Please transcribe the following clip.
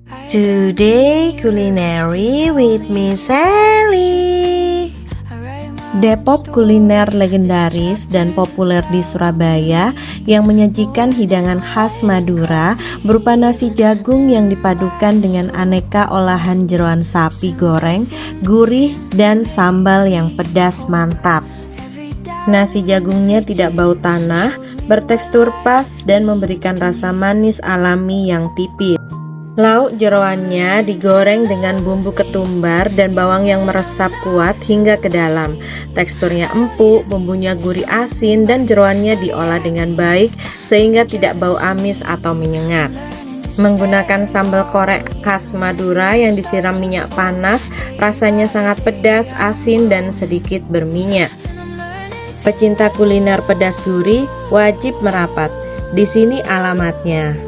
Today Culinary with Miss Sally. Depot kuliner legendaris dan populer di Surabaya yang menyajikan hidangan khas Madura berupa nasi jagung yang dipadukan dengan aneka olahan jeroan sapi goreng, gurih, dan sambal yang pedas mantap. Nasi jagungnya tidak bau tanah, bertekstur pas, dan memberikan rasa manis alami yang tipis. Lauk jeroannya digoreng dengan bumbu ketumbar dan bawang yang meresap kuat hingga ke dalam. Teksturnya empuk, bumbunya gurih asin, dan jeroannya diolah dengan baik sehingga tidak bau amis atau menyengat. Menggunakan sambal korek khas Madura yang disiram minyak panas, rasanya sangat pedas, asin, dan sedikit berminyak. Pecinta kuliner pedas gurih wajib merapat. Di sini alamatnya.